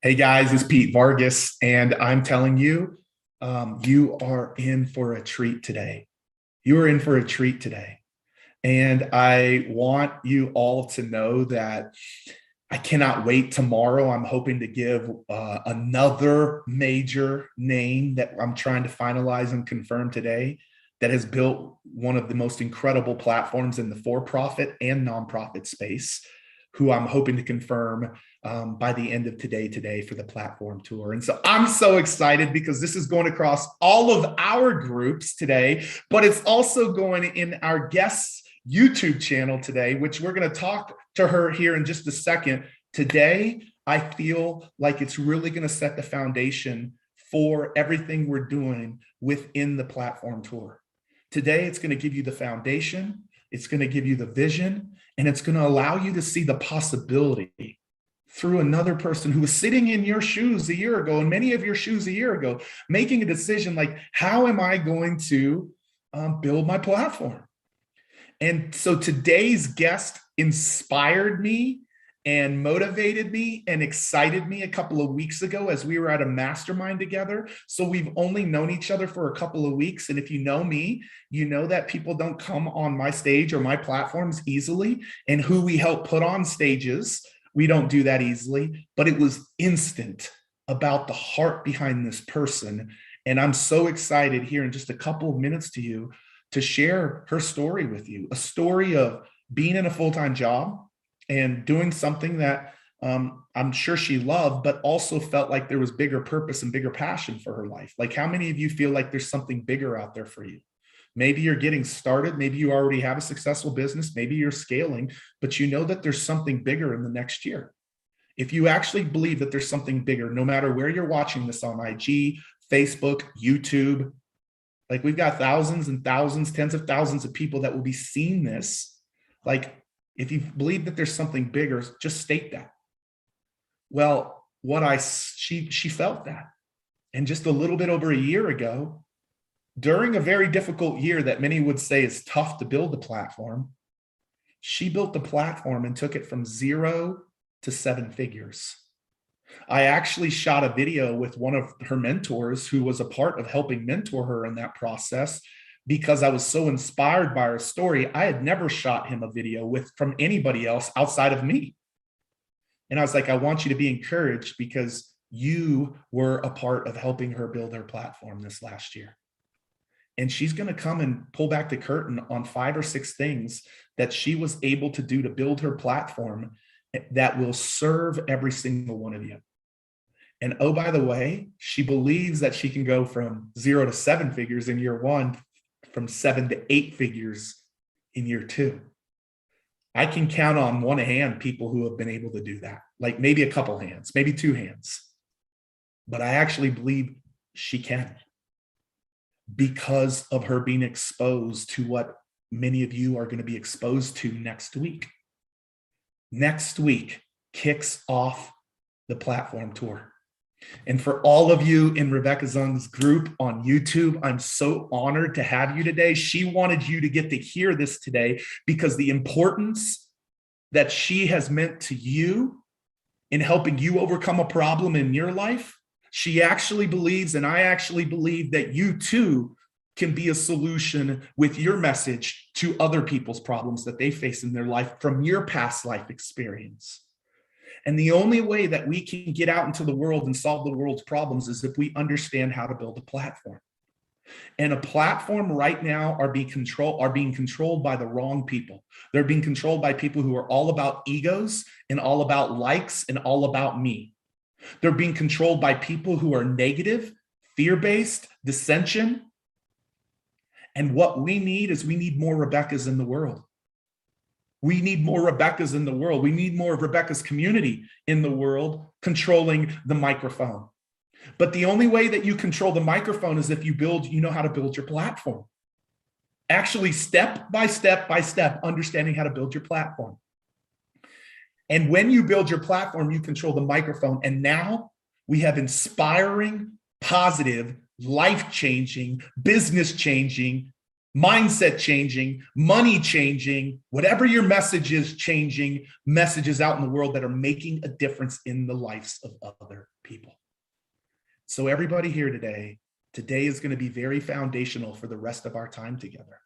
Hey guys, it's Pete Vargas, and I'm telling you, you are in for a treat today. You are in for a treat today. And I want you all to know that I cannot wait tomorrow. I'm hoping to give another major name that I'm trying to finalize and confirm today that has built one of the most incredible platforms in the for-profit and nonprofit space, who I'm hoping to confirm by the end of today for the platform tour. And so I'm so excited because this is going across all of our groups today, but it's also going in our guests' YouTube channel today, which we're going to talk to her here in just a second. Today, I feel like it's really going to set the foundation for everything we're doing within the platform tour. Today, it's going to give you the foundation, it's going to give you the vision, and it's going to allow you to see the possibility through another person who was sitting in your shoes a year ago, and many of your shoes a year ago, making a decision like, how am I going to build my platform? And so today's guest inspired me and motivated me and excited me a couple of weeks ago as we were at a mastermind together. So we've only known each other for a couple of weeks. And if you know me, you know that people don't come on my stage or my platforms easily. And who we help put on stages, we don't do that easily. But it was instant about the heart behind this person. And I'm so excited here in just a couple of minutes to share her story with you, a story of being in a full-time job and doing something that I'm sure she loved, but also felt like there was bigger purpose and bigger passion for her life. Like, how many of you feel like there's something bigger out there for you? Maybe you're getting started. Maybe you already have a successful business. Maybe you're scaling, but you know that there's something bigger in the next year. If you actually believe that there's something bigger, no matter where you're watching this on IG, Facebook, YouTube, like we've got thousands and thousands, tens of thousands of people that will be seeing this. Like, if you believe that there's something bigger, just state that. Well, she felt that. And just a little bit over a year ago, during a very difficult year that many would say is tough to build a platform, she built the platform and took it from 0 to 7 figures. I actually shot a video with one of her mentors who was a part of helping mentor her in that process, because I was so inspired by her story. I had never shot him a video from anybody else outside of me. And I was like, I want you to be encouraged because you were a part of helping her build her platform this last year. And she's going to come and pull back the curtain on 5 or 6 things that she was able to do to build her platform that will serve every single one of you. And oh, by the way, she believes that she can go from 0 to 7 figures in year 1, from 7 to 8 figures in year 2. I can count on one hand people who have been able to do that, like maybe a couple hands, maybe 2 hands. But I actually believe she can, because of her being exposed to what many of you are going to be exposed to next week. Next week kicks off the platform tour. And for all of you in Rebecca Zung's group on YouTube, I'm so honored to have you today. She wanted you to get to hear this today because the importance that she has meant to you in helping you overcome a problem in your life, she actually believes, and I actually believe, that you too can be a solution with your message to other people's problems that they face in their life from your past life experience. And the only way that we can get out into the world and solve the world's problems is if we understand how to build a platform. And a platform right now are being controlled by the wrong people. They're being controlled by people who are all about egos and all about likes and all about me. They're being controlled by people who are negative, fear-based, dissension. And what we need is we need more Rebeccas in the world. We need more Rebeccas in the world. We need more of Rebecca's community in the world controlling the microphone. But the only way that you control the microphone is if you know how to build your platform. Actually, step by step, understanding how to build your platform. And when you build your platform, you control the microphone. And now we have inspiring, positive, life-changing, business-changing mindset changing, money changing, whatever your message is, changing messages out in the world that are making a difference in the lives of other people. So everybody here today is going to be very foundational for the rest of our time together.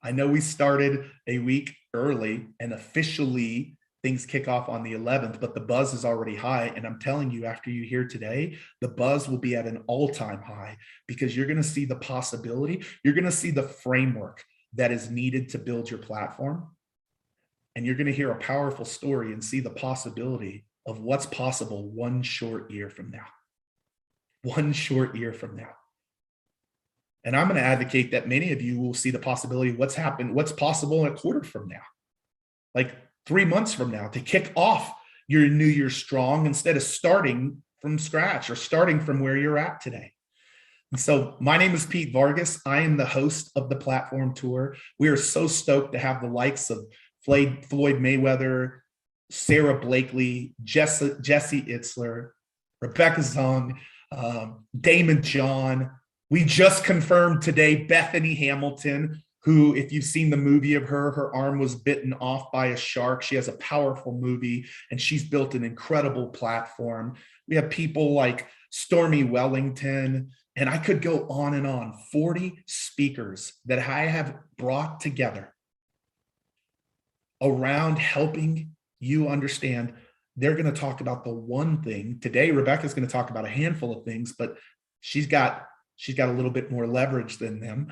I know we started a week early and officially things kick off on the 11th, but the buzz is already high. And I'm telling you, after you hear today, the buzz will be at an all-time high because you're going to see the possibility. You're going to see the framework that is needed to build your platform. And you're going to hear a powerful story and see the possibility of what's possible one short year from now. One short year from now. And I'm going to advocate that many of you will see the possibility of what's possible in a quarter from now, like 3 months from now, to kick off your new year strong instead of starting from scratch or starting from where you're at today. And so my name is Pete Vargas. I am the host of the Platform Tour. We are so stoked to have the likes of Floyd Mayweather, Sarah Blakely, Jesse Itzler, Rebecca Zung, Damon John. We just confirmed today Bethany Hamilton, who, if you've seen the movie of her arm was bitten off by a shark. She has a powerful movie and she's built an incredible platform. We have people like Stormy Wellington, and I could go on and on. 40 speakers that I have brought together around helping you understand. They're going to talk about the one thing. Today, Rebecca's going to talk about a handful of things, but she's got a little bit more leverage than them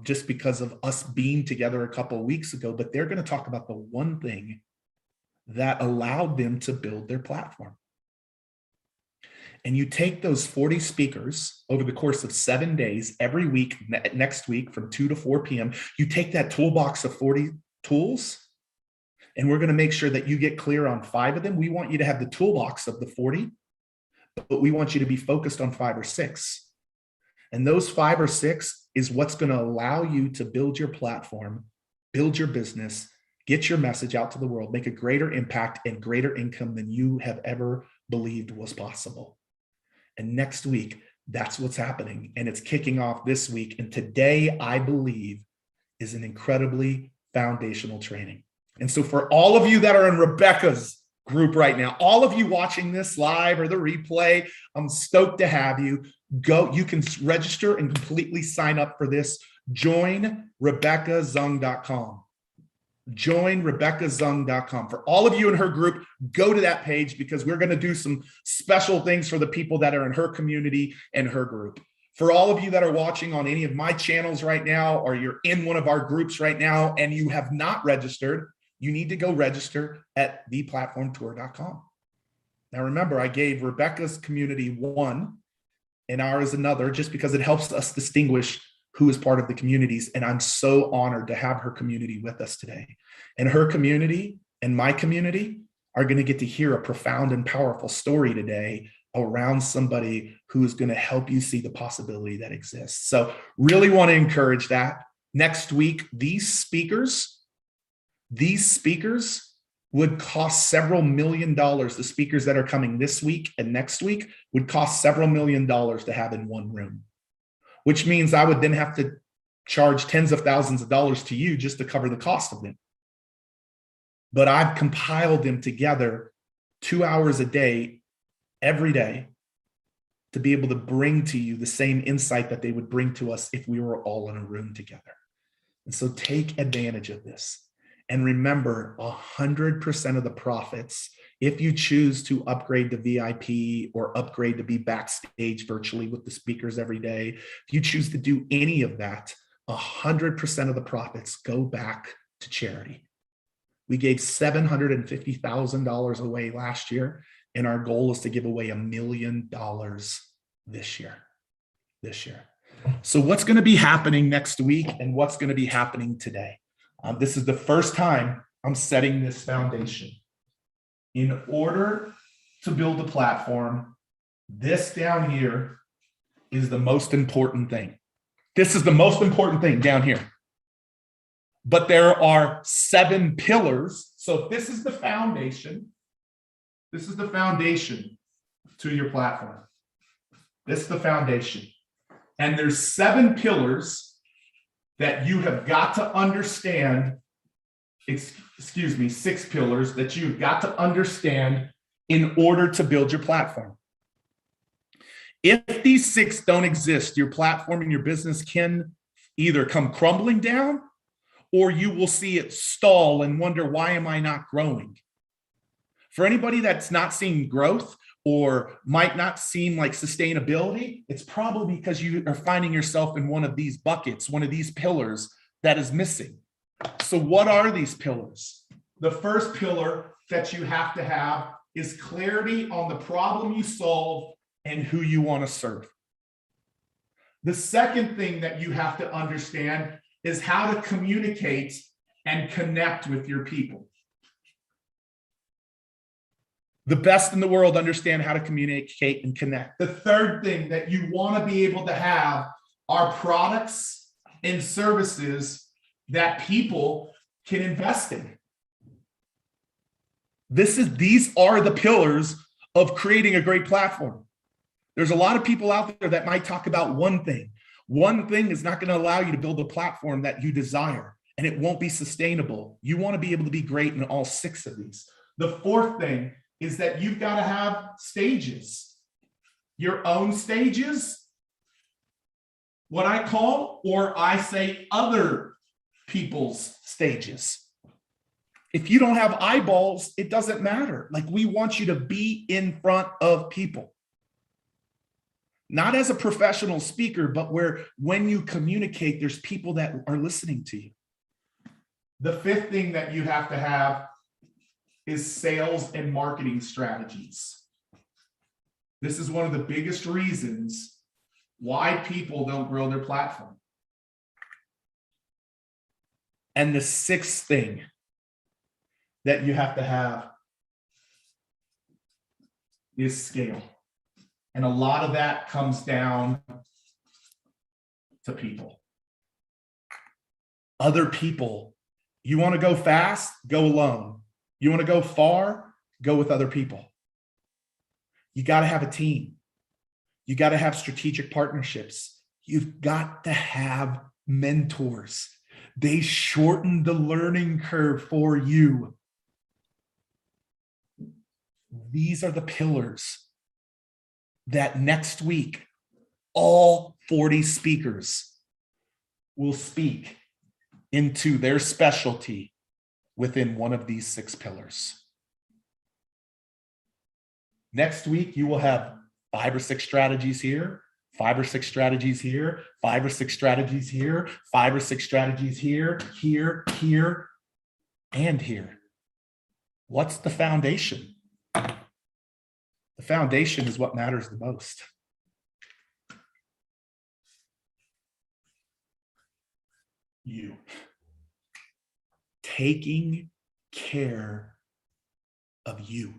just because of us being together a couple of weeks ago. But they're going to talk about the one thing that allowed them to build their platform. And you take those 40 speakers over the course of 7 days, every week, next week from 2 to 4 p.m., you take that toolbox of 40 tools, and we're going to make sure that you get clear on 5 of them. We want you to have the toolbox of the 40, but we want you to be focused on 5 or 6. And those 5 or 6 is what's going to allow you to build your platform, build your business, get your message out to the world, make a greater impact and greater income than you have ever believed was possible. And next week, that's what's happening. And it's kicking off this week. And today, I believe, is an incredibly foundational training. And so for all of you that are in Rebecca's group right now, all of you watching this live or the replay, I'm stoked to have you. Go, you can register and completely sign up for this. Join RebeccaZung.com. Join RebeccaZung.com. For all of you in her group, go to that page because we're going to do some special things for the people that are in her community and her group. For all of you that are watching on any of my channels right now, or you're in one of our groups right now and you have not registered, you need to go register at theplatformtour.com. Now, remember, I gave Rebecca's community one and ours another just because it helps us distinguish who is part of the communities. And I'm so honored to have her community with us today. And her community and my community are going to get to hear a profound and powerful story today around somebody who is going to help you see the possibility that exists. So really want to encourage that. Next week, these speakers would cost several $1 million. The speakers that are coming this week and next week would cost several $1 million to have in one room, which means I would then have to charge tens of thousands of dollars to you just to cover the cost of them. But I've compiled them together 2 hours a day, every day, to be able to bring to you the same insight that they would bring to us if we were all in a room together. And so take advantage of this. And remember, 100% of the profits, if you choose to upgrade to VIP or upgrade to be backstage virtually with the speakers every day, if you choose to do any of that, 100% of the profits go back to charity. We gave $750,000 away last year, and our goal is to give away $1 million this year. So what's going to be happening next week and what's going to be happening today? This is the first time I'm setting this foundation. In order to build a platform, this down here is the most important thing. This is the most important thing down here. But there are 7 pillars. So if this is the foundation, to your platform. This is the foundation. And there's 7 pillars that you have got to understand, 6 pillars that you've got to understand in order to build your platform. If these 6 don't exist, your platform and your business can either come crumbling down, or you will see it stall and wonder, why am I not growing? For anybody that's not seeing growth or might not seem like sustainability, it's probably because you are finding yourself in one of these buckets, one of these pillars that is missing. So what are these pillars? The first pillar that you have to have is clarity on the problem you solve and who you want to serve. The second thing that you have to understand is how to communicate and connect with your people. The best in the world understand how to communicate and connect. The third thing that you want to be able to have are products and services that people can invest in. These are the pillars of creating a great platform. There's a lot of people out there that might talk about one thing. One thing is not going to allow you to build a platform that you desire, and it won't be sustainable. You want to be able to be great in all 6 of these. The fourth thing is that you've got to have stages, your own stages, what I call, or I say, other people's stages. If you don't have eyeballs, it doesn't matter. Like, we want you to be in front of people. Not as a professional speaker, but where when you communicate, there's people that are listening to you. The fifth thing that you have to have is sales and marketing strategies. This is one of the biggest reasons why people don't grow their platform. And the 6th thing that you have to have is scale. And a lot of that comes down to people. Other people. You want to go fast? Go alone. You want to go far? Go with other people. You got to have a team. You got to have strategic partnerships. You've got to have mentors. They shorten the learning curve for you. These are the pillars that next week, all 40 speakers will speak into their specialty within one of these 6 pillars. Next week, you will have 5 or 6 strategies here, 5 or 6 strategies here, 5 or 6 strategies here, 5 or 6 strategies here, here, and here. What's the foundation? The foundation is what matters the most. You. Taking care of you.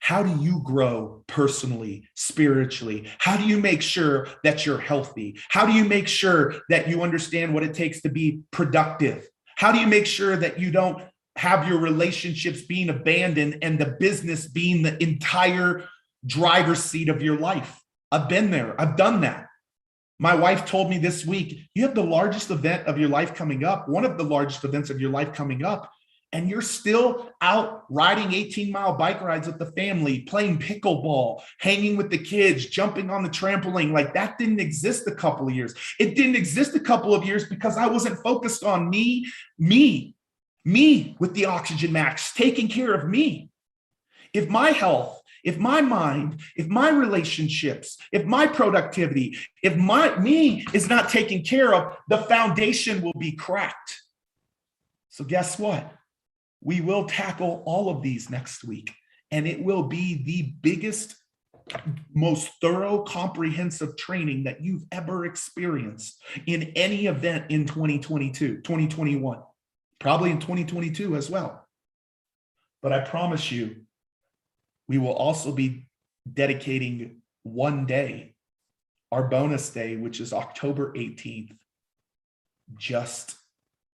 How do you grow personally, spiritually? How do you make sure that you're healthy? How do you make sure that you understand what it takes to be productive? How do you make sure that you don't have your relationships being abandoned and the business being the entire driver's seat of your life? I've been there. I've done that. My wife told me this week, you have the largest event of your life coming up, one of the largest events of your life coming up, and you're still out riding 18-mile bike rides with the family, playing pickleball, hanging with the kids, jumping on the trampoline. Like, that didn't exist a couple of years. It didn't exist a couple of years because I wasn't focused on me with the oxygen mask, taking care of me. If my health, if my mind, if my relationships, if my productivity, if me is not taken care of, the foundation will be cracked. So guess what? We will tackle all of these next week, and it will be the biggest, most thorough, comprehensive training that you've ever experienced in any event in 2022, 2021, probably in 2022 as well. But I promise you, we will also be dedicating one day, our bonus day, which is October 18th, just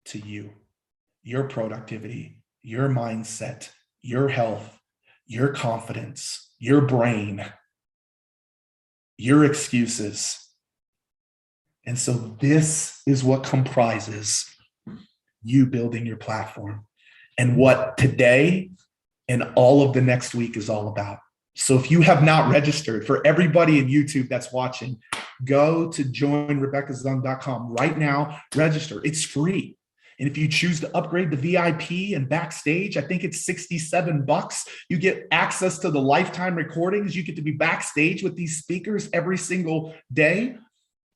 to you, your productivity, your mindset, your health, your confidence, your brain, your excuses. And so this is what comprises you building your platform and what today and all of the next week is all about. So if you have not registered, for everybody in YouTube that's watching, go to joinrebeccazung.com right now, register. It's free. And if you choose to upgrade the VIP and backstage, I think it's $67. You get access to the lifetime recordings. You get to be backstage with these speakers every single day.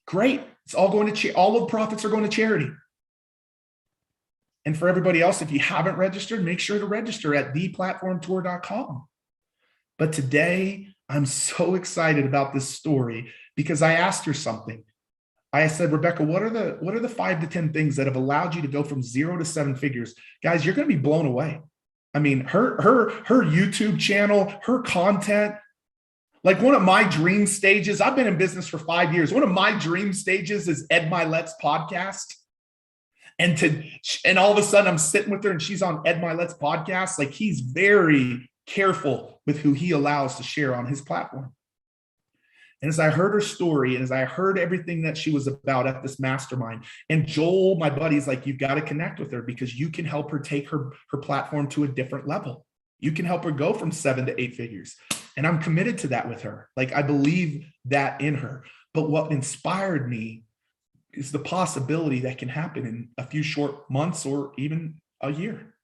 Great. It's all going to all of the profits are going to charity. And for everybody else, if you haven't registered, make sure to register at theplatformtour.com. But today, I'm so excited about this story because I asked her something. I said, Rebecca, what are the 5 to 10 things that have allowed you to go from 0 to 7 figures? Guys, you're going to be blown away. I mean, her YouTube channel, her content, like one of my dream stages, I've been in business for 5 years. One of my dream stages is Ed Milet's podcast. And all of a sudden I'm sitting with her and she's on Ed Milet's podcast. Like, he's very careful with who he allows to share on his platform. And as I heard her story and as I heard everything that she was about at this mastermind, and Joel, my buddy's like, you've got to connect with her because you can help her take her platform to a different level. You can help her go from 7 to 8 figures. And I'm committed to that with her. Like, I believe that in her. But what inspired me is the possibility that can happen in a few short months or even a year.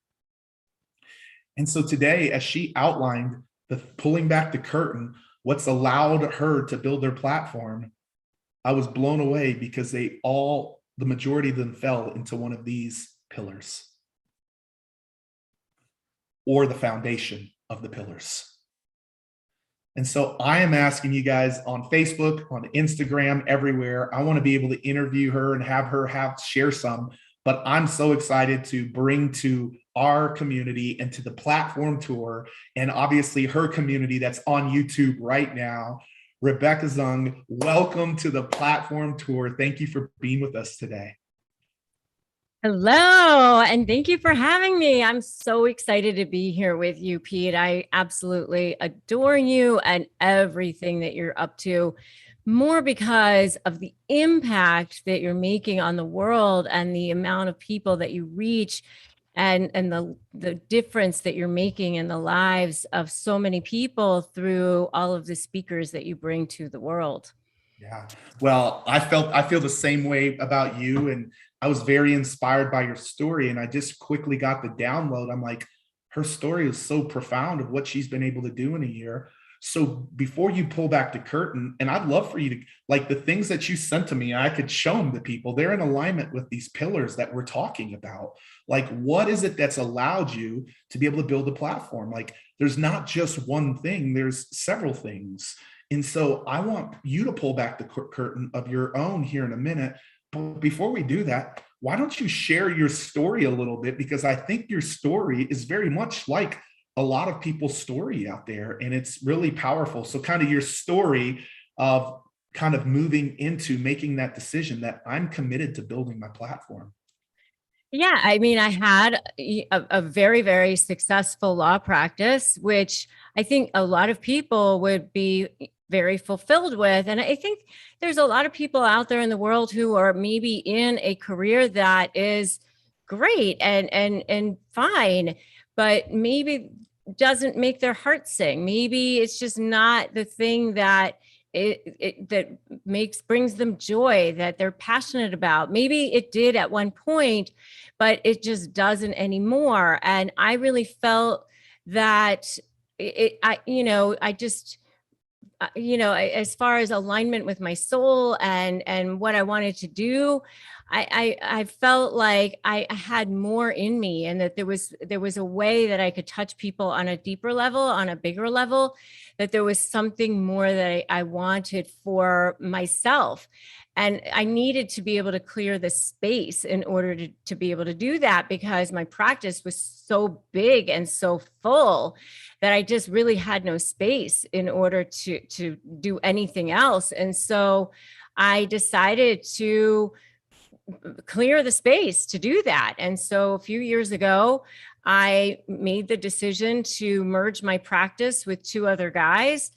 And so today, as she outlined the pulling back the curtain, what's allowed her to build their platform, I was blown away because the majority of them fell into one of these pillars or the foundation of the pillars. And so I am asking you guys on Facebook, on Instagram, everywhere. I want to be able to interview her and have her share some, but I'm so excited to bring to our community and to the platform tour, and obviously her community that's on YouTube right now. Rebecca Zung, welcome to the platform tour. Thank you for being with us today. Hello, and thank you for having me. I'm so excited to be here with you, Pete. I absolutely adore you and everything that you're up to, more because of the impact that you're making on the world and the amount of people that you reach and the difference that you're making in the lives of so many people through all of the speakers that you bring to the world. Yeah. Well, I feel the same way about you. And I was very inspired by your story. And I just quickly got the download. I'm like, her story is so profound of what she's been able to do in a year. So before you pull back the curtain, and I'd love for you to, like, the things that you sent to me, I could show them to people. They're in alignment with these pillars that we're talking about. Like, what is it that's allowed you to be able to build a platform? Like, there's not just one thing, there's several things. And so I want you to pull back the curtain of your own here in a minute. But before we do that, why don't you share your story a little bit? Because I think your story is very much like a lot of people's story out there, and it's really powerful. So kind of your story of kind of moving into making that decision that I'm committed to building my platform. Yeah, I mean, I had a very, very successful law practice, which I think a lot of people would be very fulfilled with. And I think there's a lot of people out there in the world who are maybe in a career that is great and fine, but maybe doesn't make their heart sing. Maybe it's just not the thing that that brings them joy, that they're passionate about. Maybe it did at one point, but it just doesn't anymore. And I really felt that as far as alignment with my soul and what I wanted to do, I felt like I had more in me, and that there was a way that I could touch people on a deeper level, on a bigger level, that there was something more that I wanted for myself. And I needed to be able to clear the space in order to be able to do that, because my practice was so big and so full that I just really had no space in order to do anything else. And so I decided to clear the space to do that. And so a few years ago, I made the decision to merge my practice with 2 other guys.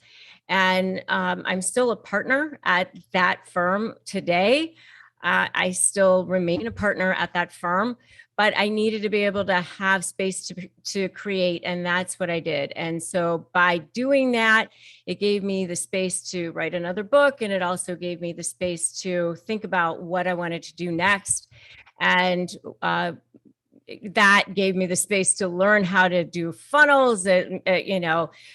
And I'm still a partner at that firm today. I still remain a partner at that firm, but I needed to be able to have space to create. And that's what I did. And so by doing that, it gave me the space to write another book. And it also gave me the space to think about what I wanted to do next. And that gave me the space to learn how to do funnels and,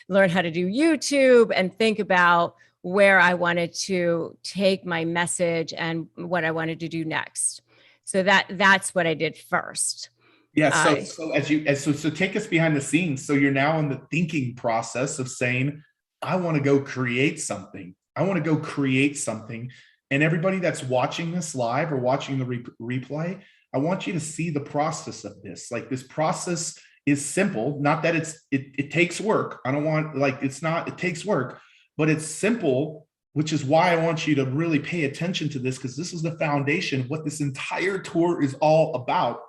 learn how to do YouTube and think about where I wanted to take my message and what I wanted to do next. So that's what I did first. Yeah. So take us behind the scenes. So you're now in the thinking process of saying, I want to go create something. I want to go create something. And everybody that's watching this live or watching the replay, I want you to see the process of this. Like, this process is simple. Not that it takes work. I don't want, like, it takes work, but it's simple, which is why I want you to really pay attention to this, because this is the foundation of what this entire tour is all about.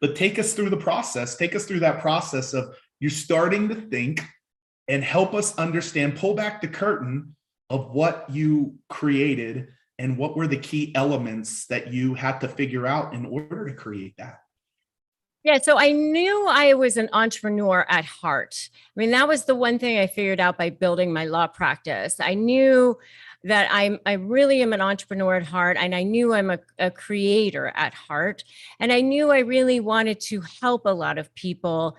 But take us through the process. Take us through that process of you're starting to think, and help us understand, pull back the curtain of what you created and what were the key elements that you had to figure out in order to create that. Yeah, so I knew I was an entrepreneur at heart. I mean, that was the one thing I figured out by building my law practice. I knew that I really am an entrepreneur at heart, and I knew I'm a creator at heart, and I knew I really wanted to help a lot of people.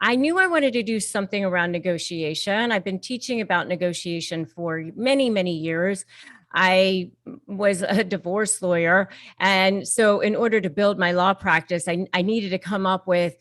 I knew I wanted to do something around negotiation. I've been teaching about negotiation for many, many years. I was a divorce lawyer. And so in order to build my law practice, I needed to come up with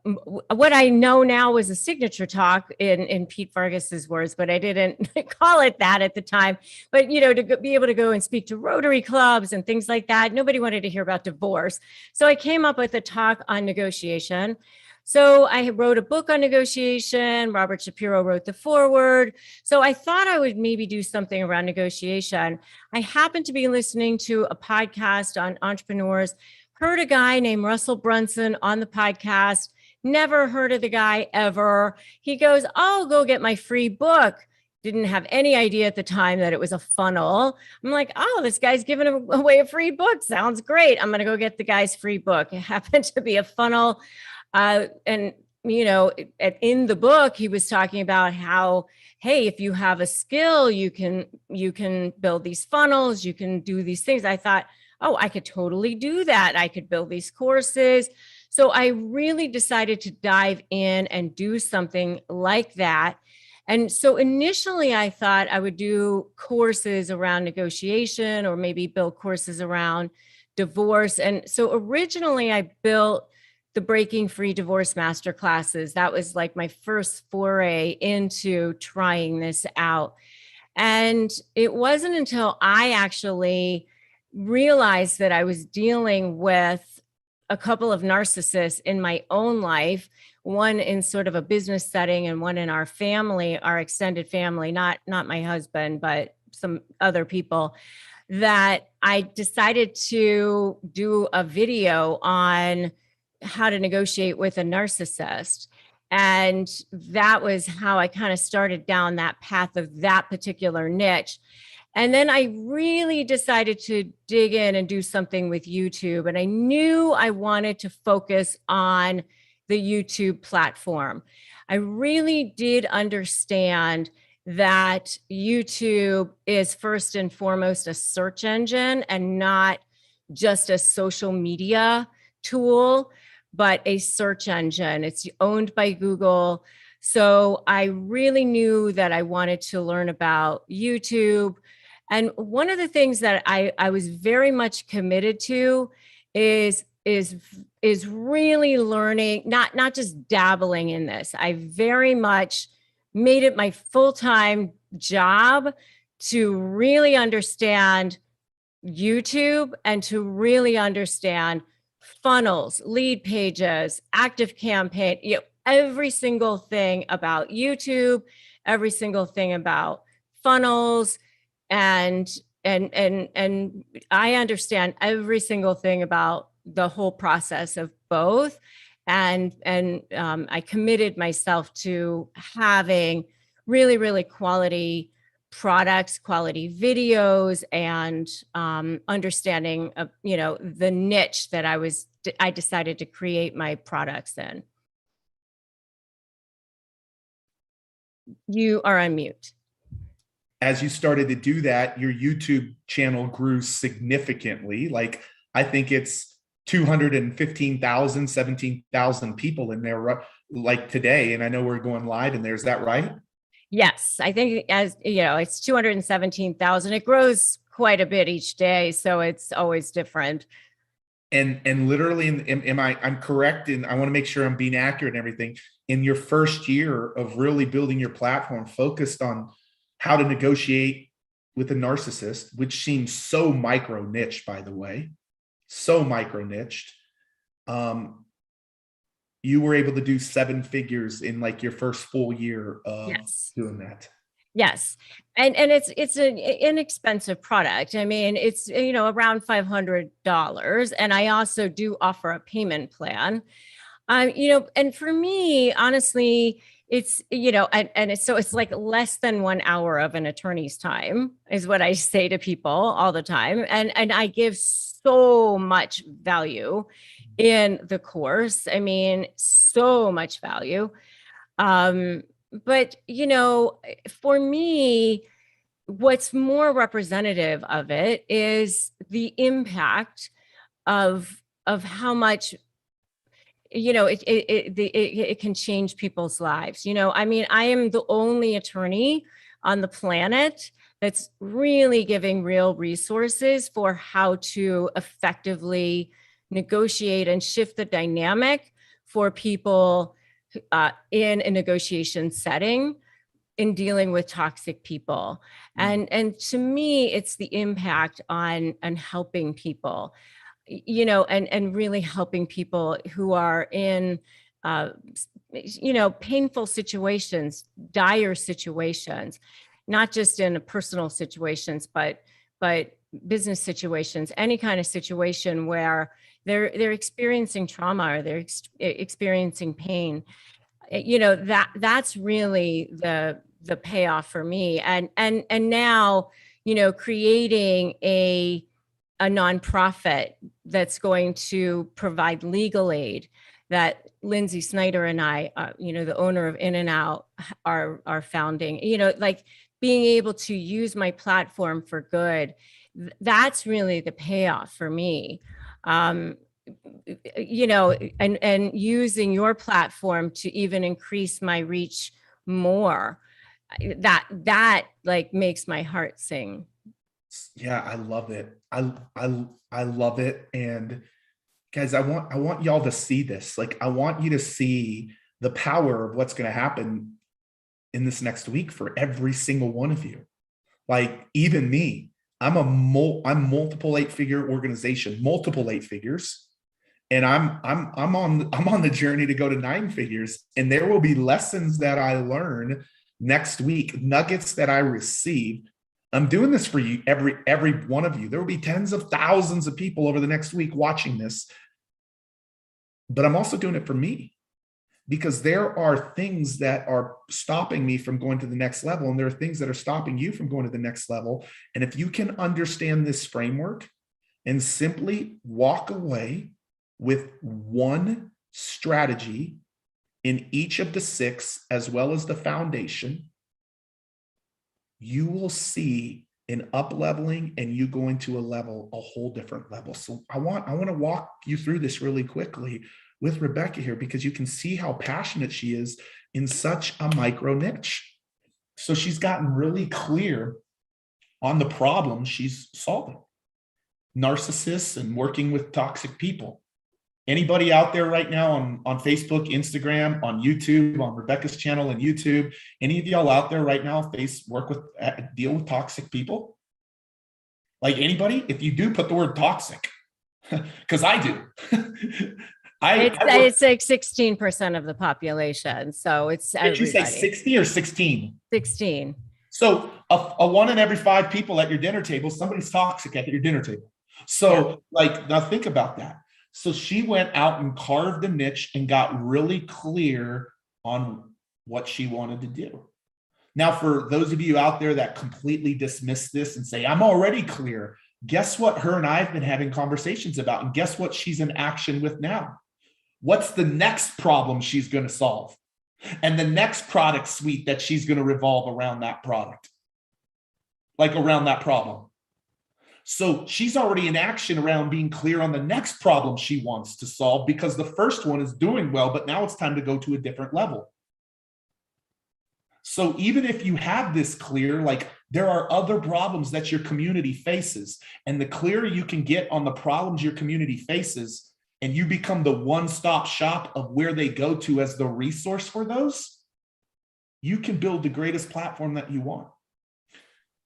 what I know now was a signature talk in Pete Vargas's words, but I didn't call it that at the time. But, to be able to go and speak to Rotary clubs and things like that, nobody wanted to hear about divorce. So I came up with a talk on negotiation. So I wrote a book on negotiation. Robert Shapiro wrote the foreword. So I thought I would maybe do something around negotiation. I happened to be listening to a podcast on entrepreneurs, heard a guy named Russell Brunson on the podcast, never heard of the guy ever. He goes, "I'll go get my free book." Didn't have any idea at the time that it was a funnel. I'm like, "Oh, this guy's giving away a free book. Sounds great. I'm going to go get the guy's free book." It happened to be a funnel. And in the book, he was talking about how, hey, if you have a skill, you can build these funnels, you can do these things. I thought, oh, I could totally do that. I could build these courses. So I really decided to dive in and do something like that. And so initially I thought I would do courses around negotiation, or maybe build courses around divorce. And so originally I built the Breaking Free Divorce Masterclasses. That was like my first foray into trying this out. And it wasn't until I actually realized that I was dealing with a couple of narcissists in my own life, one in sort of a business setting and one in our family, our extended family, not my husband, but some other people, that I decided to do a video on how to negotiate with a narcissist. And that was how I kind of started down that path of that particular niche. And then I really decided to dig in and do something with YouTube. And I knew I wanted to focus on the YouTube platform. I really did understand that YouTube is first and foremost a search engine and not just a social media tool, but a search engine. It's owned by Google. So I really knew that I wanted to learn about YouTube. And one of the things that I was very much committed to is really learning, not just dabbling in this. I very much made it my full-time job to really understand YouTube and to really understand funnels, lead pages, active campaign, every single thing about YouTube, every single thing about funnels, and I understand every single thing about the whole process of both. And I committed myself to having really, really quality products, quality videos, and understanding of, the niche that I decided to create my products in. You are on mute. As you started to do that, your YouTube channel grew significantly. Like, I think it's 215,000, 17,000 people in there like today. And I know we're going live and there's that, right? Yes, I think, as you know, it's 217,000. It grows quite a bit each day, so it's always different. And literally, I'm correct, and I want to make sure I'm being accurate and everything. In your first year of really building your platform, focused on how to negotiate with a narcissist, which seems so micro niche, by the way, so micro niched. You were able to do 7 figures in like your first full year of doing that. Yes. And it's an inexpensive product. I mean, it's, around $500. And I also do offer a payment plan. And for me, honestly, it's, it's like less than 1 hour of an attorney's time is what I say to people all the time. And I give so much value in the course. I mean, so much value. But, for me, what's more representative of it is the impact of how much, it can change people's lives. I mean, I am the only attorney on the planet that's really giving real resources for how to effectively negotiate and shift the dynamic for people in a negotiation setting, in dealing with toxic people. And to me, it's the impact on helping people, and really helping people who are in painful situations, dire situations, not just in personal situations, but business situations, any kind of situation where they're experiencing trauma or they're experiencing pain. That's really the payoff for me. And now, creating a nonprofit that's going to provide legal aid, that Lindsay Snyder and I, the owner of In and Out, are founding, like being able to use my platform for good. That's really the payoff for me. And using your platform to even increase my reach more, that like makes my heart sing. Yeah, I love it. I love it. And guys, I want y'all to see this. Like, I want you to see the power of what's going to happen in this next week for every single one of you. Like, even me, I'm multiple 8-figure organization, multiple 8 figures. And I'm on the journey to go to 9 figures. And there will be lessons that I learn next week, nuggets that I receive. I'm doing this for you, every one of you. There will be tens of thousands of people over the next week watching this. But I'm also doing it for me, because there are things that are stopping me from going to the next level. And there are things that are stopping you from going to the next level. And if you can understand this framework and simply walk away with one strategy in each of the 6, as well as the foundation, you will see an up leveling and you going to a whole different level. So I want to walk you through this really quickly with Rebecca here, because you can see how passionate she is in such a micro niche. So she's gotten really clear on the problem she's solving: narcissists and working with toxic people. Anybody out there right now on Facebook, Instagram, on YouTube, on Rebecca's channel and YouTube, any of y'all out there right now deal with toxic people? Like, anybody? If you do, put the word toxic, because I do. It's like 16% of the population. So it's everybody. Did you say 60 or 16? 16. So a 1 in every 5 people at your dinner table, somebody's toxic at your dinner table. So now think about that. So she went out and carved a niche and got really clear on what she wanted to do. Now, for those of you out there that completely dismiss this and say, I'm already clear, guess what her and I have been having conversations about? And guess what she's in action with now? What's the next problem she's going to solve? And the next product suite that she's going to revolve around that product, like around that problem. So she's already in action around being clear on the next problem she wants to solve, because the first one is doing well, but now it's time to go to a different level. So even if you have this clear, like there are other problems that your community faces, and the clearer you can get on the problems your community faces, and you become the one-stop shop of where they go to as the resource for those, you can build the greatest platform that you want.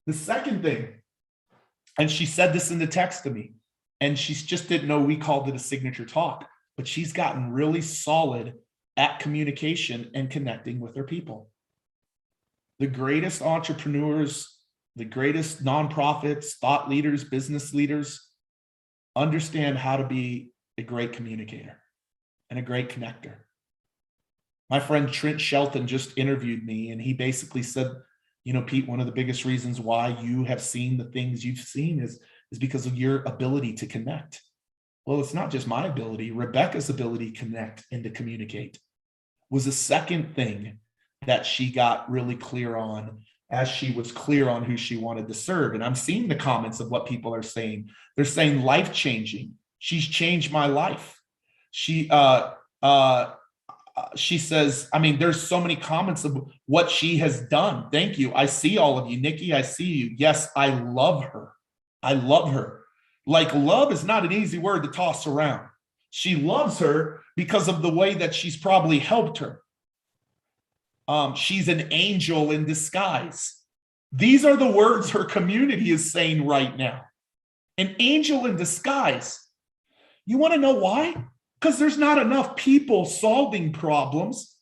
The second thing, and she said this in the text to me, and she just didn't know we called it a signature talk, but she's gotten really solid at communication and connecting with her people. The greatest entrepreneurs, the greatest nonprofits, thought leaders, business leaders understand how to be a great communicator and a great connector. My friend Trent Shelton just interviewed me, and he basically said, you know, Pete, one of the biggest reasons why you have seen the things you've seen is because of your ability to connect. Well, it's not just my ability. Rebecca's ability to connect and to communicate was the second thing that she got really clear on as she was clear on who she wanted to serve. And I'm seeing the comments of what people are saying. They're saying life-changing. She's changed my life. She says, I mean, there's so many comments of what she has done. Thank you. I see all of you. Nikki, I see you. Yes, I love her. I love her. Like, love is not an easy word to toss around. She loves her because of the way that she's probably helped her. She's an angel in disguise. These are the words her community is saying right now. An angel in disguise. You want to know why? Because there's not enough people solving problems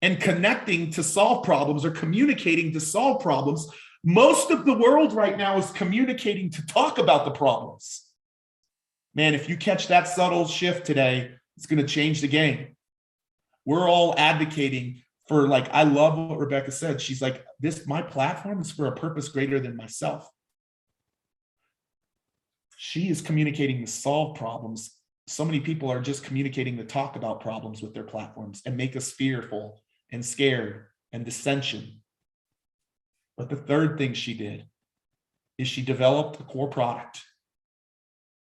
and connecting to solve problems or communicating to solve problems. Most of the world right now is communicating to talk about the problems. Man, if you catch that subtle shift today, it's going to change the game. We're all advocating for, like, I love what Rebecca said. She's like, my platform is for a purpose greater than myself. She is communicating to solve problems. So many people are just communicating to talk about problems with their platforms and make us fearful and scared and dissension. But the third thing she did is she developed a core product,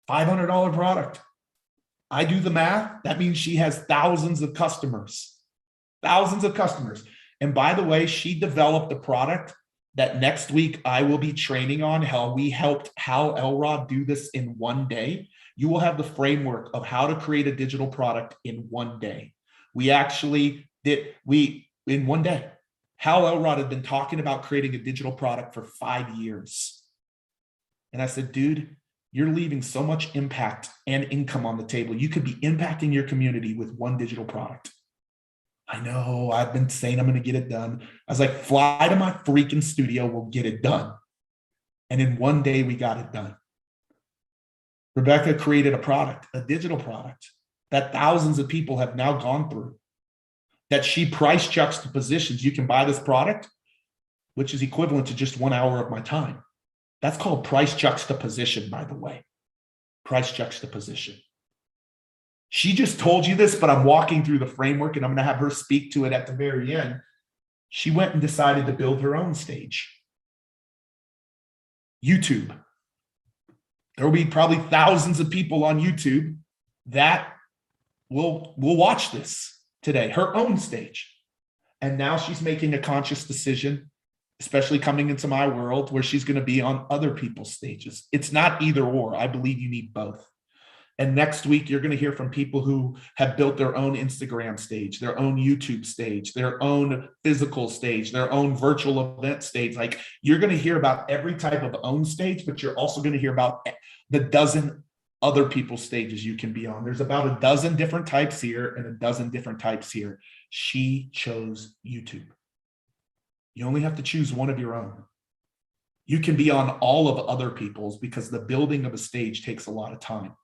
$500 product. I do the math. That means she has thousands of customers. And by the way, she developed a product that next week I will be training on. How we helped Hal Elrod do this in one day. You will have the framework of how to create a digital product in one day. We actually did, in one day. Hal Elrod had been talking about creating a digital product for 5 years. And I said, dude, you're leaving so much impact and income on the table. You could be impacting your community with one digital product. I know, I've been saying I'm going to get it done. I was like, fly to my freaking studio, we'll get it done. And in one day, we got it done. Rebecca created a product, a digital product that thousands of people have now gone through, that she price juxtapositions. You can buy this product, which is equivalent to just 1 hour of my time. That's called price juxtaposition, by the way. Price juxtaposition. She just told you this, but I'm walking through the framework and I'm going to have her speak to it at the very end. She went and decided to build her own stage. YouTube. There will be probably thousands of people on YouTube that will watch this today, her own stage. And now she's making a conscious decision, especially coming into my world, where she's going to be on other people's stages. It's not either or. I believe you need both. And next week, you're going to hear from people who have built their own Instagram stage, their own YouTube stage, their own physical stage, their own virtual event stage. Like, you're going to hear about every type of own stage, but you're also going to hear about the dozen other people's stages you can be on. There's about a dozen different types here and a dozen different types here. She chose YouTube. You only have to choose one of your own. You can be on all of other people's, because the building of a stage takes a lot of time.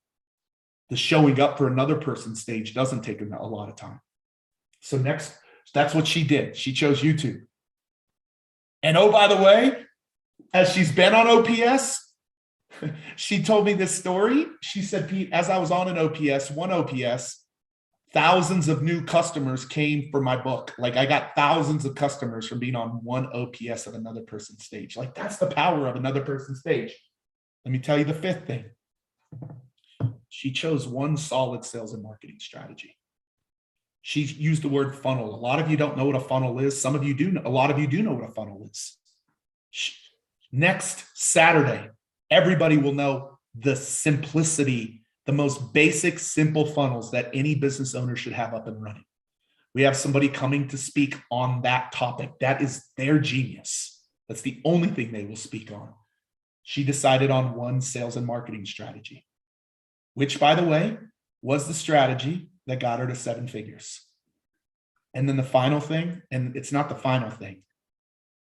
The showing up for another person's stage doesn't take a lot of time. So next, that's what she did. She chose YouTube. And oh, by the way, as she's been on OPS, she told me this story. She said, Pete, as I was on an OPS, one OPS, thousands of new customers came for my book. Like I got thousands of customers from being on one OPS of another person's stage. Like that's the power of another person's stage. Let me tell you the fifth thing. She chose one solid sales and marketing strategy. She used the word funnel. A lot of you don't know what a funnel is. Some of you do. A lot of you do know what a funnel is. Next Saturday, everybody will know the simplicity, the most basic, simple funnels that any business owner should have up and running. We have somebody coming to speak on that topic. That is their genius. That's the only thing they will speak on. She decided on one sales and marketing strategy, which, by the way, was the strategy that got her to 7 figures. And then the final thing, and it's not the final thing.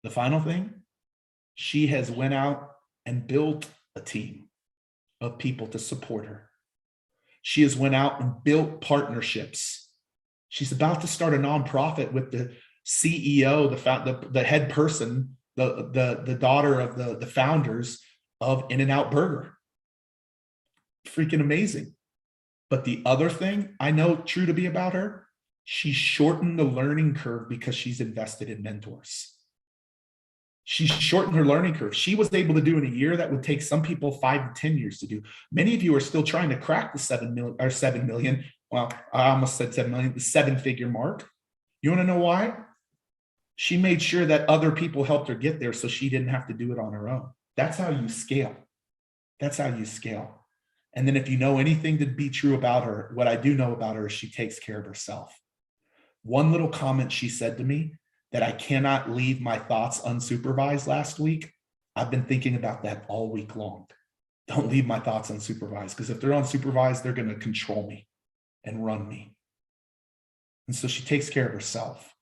The final thing, she has went out and built a team of people to support her. She has went out and built partnerships. She's about to start a nonprofit with the CEO, the head person, the daughter of the founders of In-N-Out Burger. Freaking amazing. But the other thing I know true to be about her, she shortened the learning curve because she's invested in mentors. She shortened her learning curve. She was able to do in a year that would take some people 5 to 10 years to do. Many of you are still trying to crack the 7 million. Well, I almost said 7 million, the 7-figure mark. You want to know why? She made sure that other people helped her get there so she didn't have to do it on her own. That's how you scale. That's how you scale. And then if you know anything to be true about her, what I do know about her is she takes care of herself. One little comment she said to me that I cannot leave my thoughts unsupervised last week. I've been thinking about that all week long. Don't leave my thoughts unsupervised, because if they're unsupervised, they're going to control me and run me. And so she takes care of herself.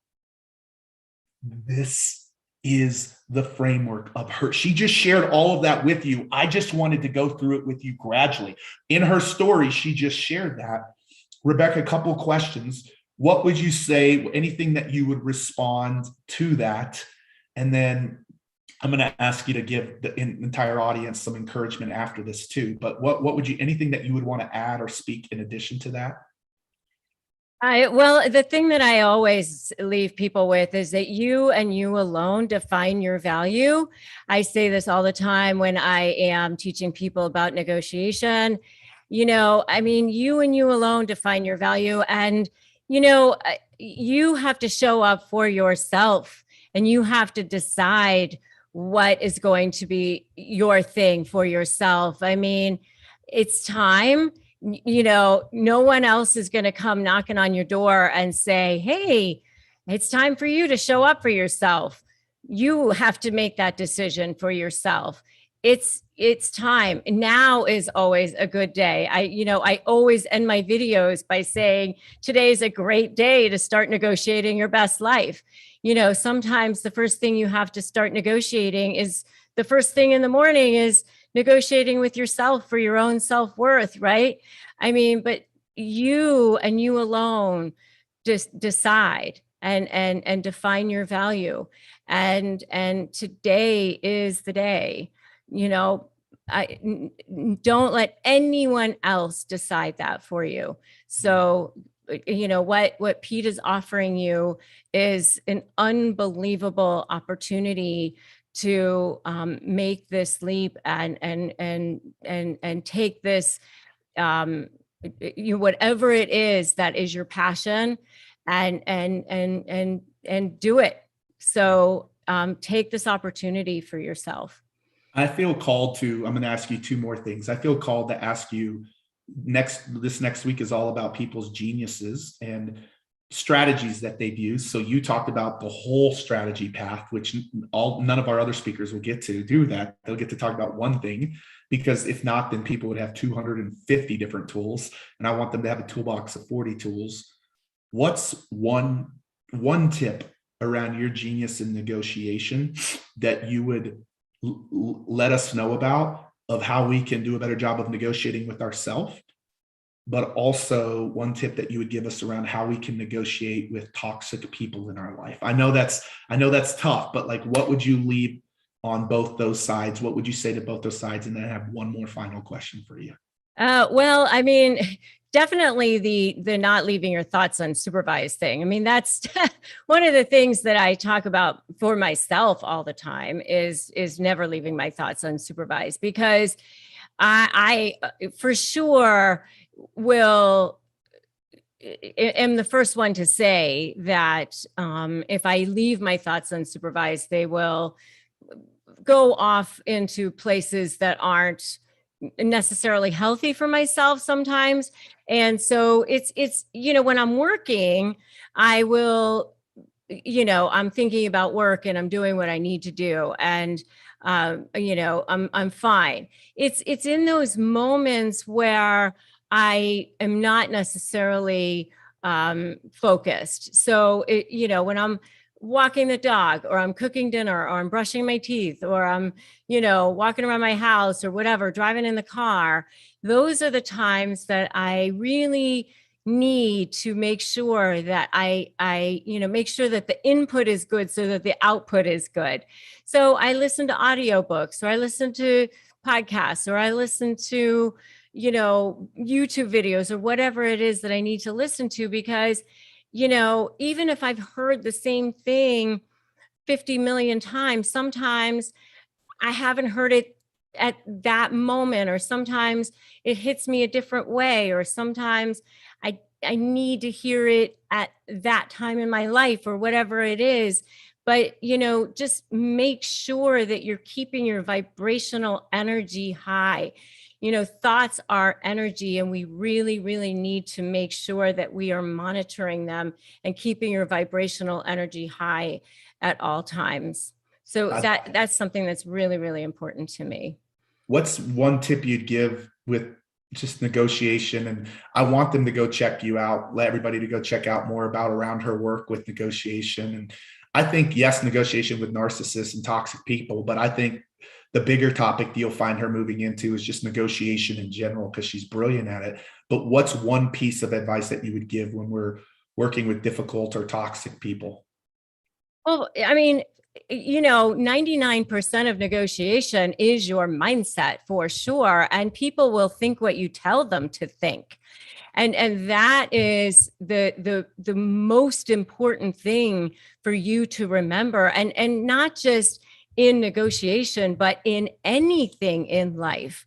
This is the framework of her. She just shared all of that with you. I just wanted to go through it with you gradually. In her story, she just shared that. Rebecca, a couple of questions. What would you say, anything that you would respond to that? And then I'm going to ask you to give the entire audience some encouragement after this too. But what would you, anything that you would want to add or speak in addition to that? Well, the thing that I always leave people with is that you and you alone define your value. I say this all the time when I am teaching people about negotiation. I mean, you and you alone define your value. And, you have to show up for yourself, and you have to decide what is going to be your thing for yourself. I mean, it's time. No one else is going to come knocking on your door and say, hey, it's time for you to show up for yourself. You have to make that decision for yourself. It's time. Now is always a good day. I always end my videos by saying, today is a great day to start negotiating your best life. Sometimes the first thing you have to start negotiating is the first thing in the morning is negotiating with yourself for your own self-worth, right? I mean, but you and you alone just decide and define your value. And today is the day. Don't let anyone else decide that for you. So, what Pete is offering you is an unbelievable opportunity to make this leap and take this, whatever it is that is your passion, and do it. So take this opportunity for yourself. I feel called to, I'm going to ask you 2 more things. I feel called to ask you this next week is all about people's geniuses and strategies that they've used. So you talked about the whole strategy path, which none of our other speakers will get to do that. They'll get to talk about one thing, because if not, then people would have 250 different tools. And I want them to have a toolbox of 40 tools. What's one tip around your genius in negotiation that you would let us know about, of how we can do a better job of negotiating with ourselves? but also one tip that you would give us around how we can negotiate with toxic people in our life. I know that's tough, but like, what would you leave on both those sides? What would you say to both those sides? And then I have one more final question for you. Well, I mean, definitely the not leaving your thoughts unsupervised thing. I mean, that's one of the things that I talk about for myself all the time is never leaving my thoughts unsupervised, because I for sure will am the first one to say that if I leave my thoughts unsupervised, they will go off into places that aren't necessarily healthy for myself sometimes. And so it's when I'm working, I will, I'm thinking about work and I'm doing what I need to do, and I'm fine. It's in those moments where I am not necessarily focused. So when I'm walking the dog, or I'm cooking dinner, or I'm brushing my teeth, or I'm walking around my house, or whatever, driving in the car, those are the times that I really need to make sure that I make sure that the input is good so that the output is good. So I listen to audiobooks, or I listen to podcasts, or I listen to YouTube videos, or whatever it is that I need to listen to, because even if I've heard the same thing 50 million times, sometimes I haven't heard it at that moment, or sometimes it hits me a different way, or sometimes I need to hear it at that time in my life, or whatever it is. But just make sure that you're keeping your vibrational energy high. Thoughts are energy, and we really, really need to make sure that we are monitoring them and keeping your vibrational energy high at all times. So I, that's something that's really, really important to me. what's one tip you'd give with just negotiation? And I want them to go check you out, let everybody to go check out more about around her work with negotiation. And I think, yes, negotiation with narcissists and toxic people, but I think the bigger topic you'll find her moving into is just negotiation in general, because she's brilliant at it. But what's one piece of advice that you would give when we're working with difficult or toxic people? Well, I mean, 99% of negotiation is your mindset, for sure. And people will think what you tell them to think. And that is the most important thing for you to remember. And not just in negotiation, but in anything in life.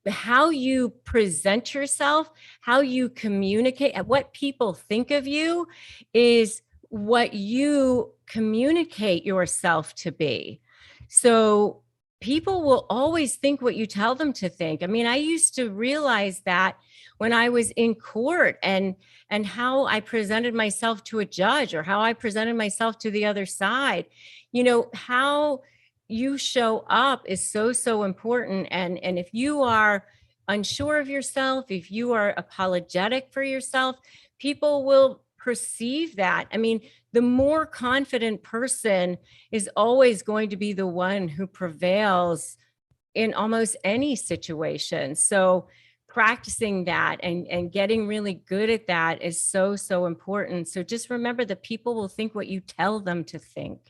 How you present yourself, how you communicate, and what people think of you is what you communicate yourself to be. So people will always think what you tell them to think. I mean, I used to realize that when I was in court, and how I presented myself to a judge, or how I presented myself to the other side. How you show up is so important. And if you are unsure of yourself, if you are apologetic for yourself, people will perceive that. I mean, the more confident person is always going to be the one who prevails in almost any situation. So practicing that and getting really good at that is so important. So just remember that people will think what you tell them to think.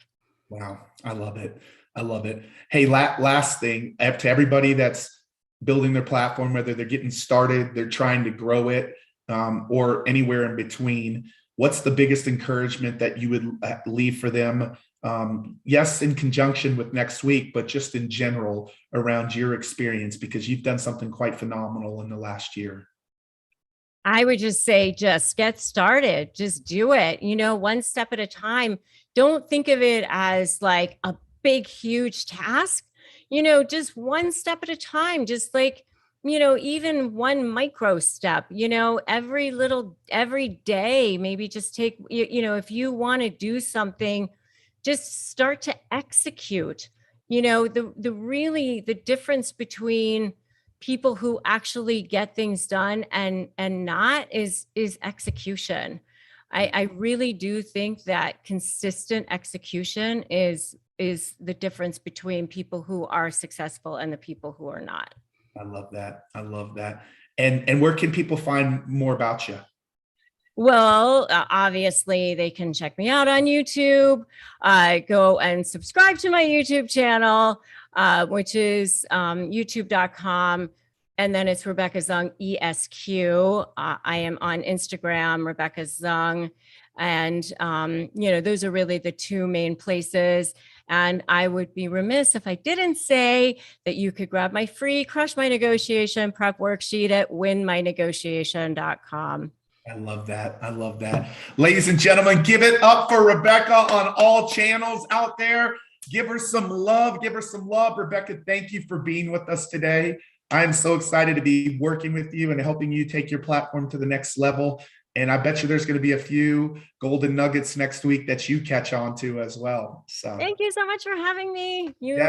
Wow, I love it. I love it. Hey, last thing, to everybody that's building their platform, whether they're getting started, they're trying to grow it, or anywhere in between, what's the biggest encouragement that you would leave for them? Yes, in conjunction with next week, but just in general around your experience, because you've done something quite phenomenal in the last year. I would just say, just get started, just do it, one step at a time. Don't think of it as like a big, huge task, just one step at a time, just like, even one micro step, every day, maybe just take, if you want to do something, just start to execute. The difference between people who actually get things done and not is execution. I really do think that consistent execution is the difference between people who are successful and the people who are not. I love that. I love that. And where can people find more about you? Well, obviously, they can check me out on YouTube. Go and subscribe to my YouTube channel, which is youtube.com. And then it's Rebecca Zung ESQ. I am on Instagram, Rebecca Zung. And, those are really the two main places. And I would be remiss if I didn't say that you could grab my free Crush My Negotiation prep worksheet at winmynegotiation.com. I love that. I love that. Ladies and gentlemen, give it up for Rebecca on all channels out there. Give her some love. Give her some love. Rebecca, thank you for being with us today. I'm so excited to be working with you and helping you take your platform to the next level. And I bet you there's going to be a few golden nuggets next week that you catch on to as well. So thank you so much for having me. You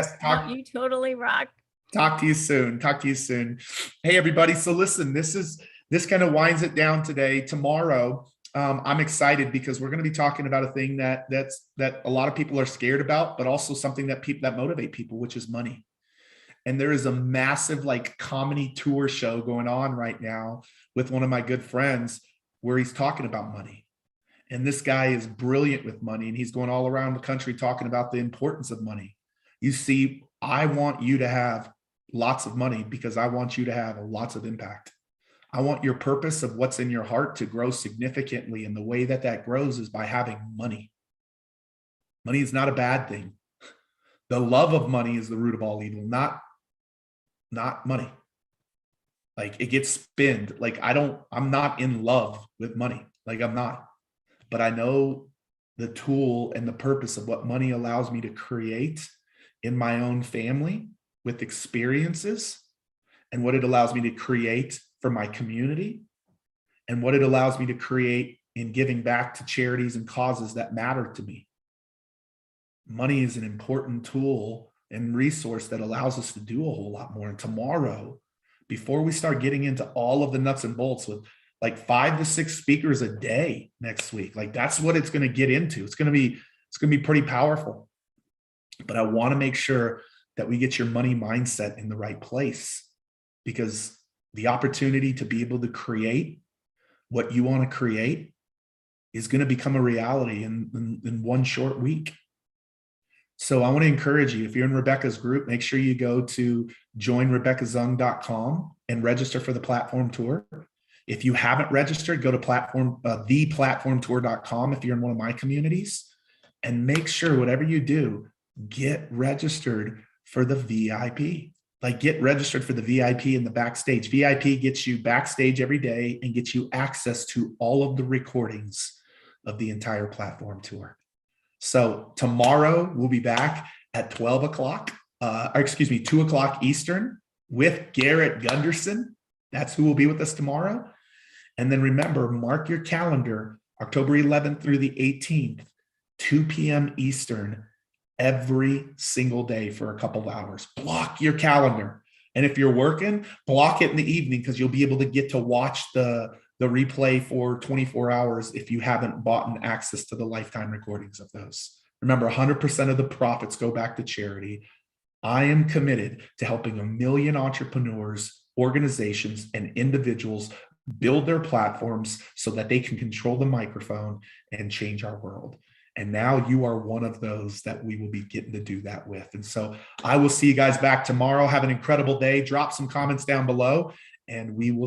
totally rock. Talk to you soon. Talk to you soon. Hey, everybody. So listen, this kind of winds it down today. Tomorrow, I'm excited because we're going to be talking about a thing that a lot of people are scared about, but also something that motivate people, which is money. And there is a massive comedy tour show going on right now with one of my good friends where he's talking about money. And this guy is brilliant with money, and he's going all around the country talking about the importance of money. You see, I want you to have lots of money because I want you to have lots of impact. I want your purpose of what's in your heart to grow significantly. And the way that grows is by having money. Money is not a bad thing. The love of money is the root of all evil, not money. It gets spinned. I'm not in love with money. I'm not, but I know the tool and the purpose of what money allows me to create in my own family with experiences, and what it allows me to create for my community, and what it allows me to create in giving back to charities and causes that matter to me. Money is an important tool and resource that allows us to do a whole lot more. And tomorrow, before we start getting into all of the nuts and bolts with 5 to 6 speakers a day next week, that's what it's going to get into. It's going to be pretty powerful. But I want to make sure that we get your money mindset in the right place, because the opportunity to be able to create what you want to create is going to become a reality in one short week. So I want to encourage you, if you're in Rebecca's group, make sure you go to joinrebeccazung.com and register for the platform tour. If you haven't registered, go to theplatformtour.com if you're in one of my communities, and make sure whatever you do, get registered for the VIP. Get registered for the VIP in the backstage. VIP gets you backstage every day and gets you access to all of the recordings of the entire platform tour. So tomorrow we'll be back at 2 o'clock Eastern with Garrett Gunderson. That's who will be with us tomorrow. And then remember, mark your calendar, October 11th through the 18th, 2 p.m. Eastern, every single day for a couple of hours. Block your calendar. And if you're working, block it in the evening, because you'll be able to get to watch the replay for 24 hours if you haven't bought access to the lifetime recordings of those. Remember, 100% of the profits go back to charity. I am committed to helping 1 million entrepreneurs, organizations, and individuals build their platforms so that they can control the microphone and change our world. And now you are one of those that we will be getting to do that with. And so I will see you guys back tomorrow. Have an incredible day. Drop some comments down below, and we will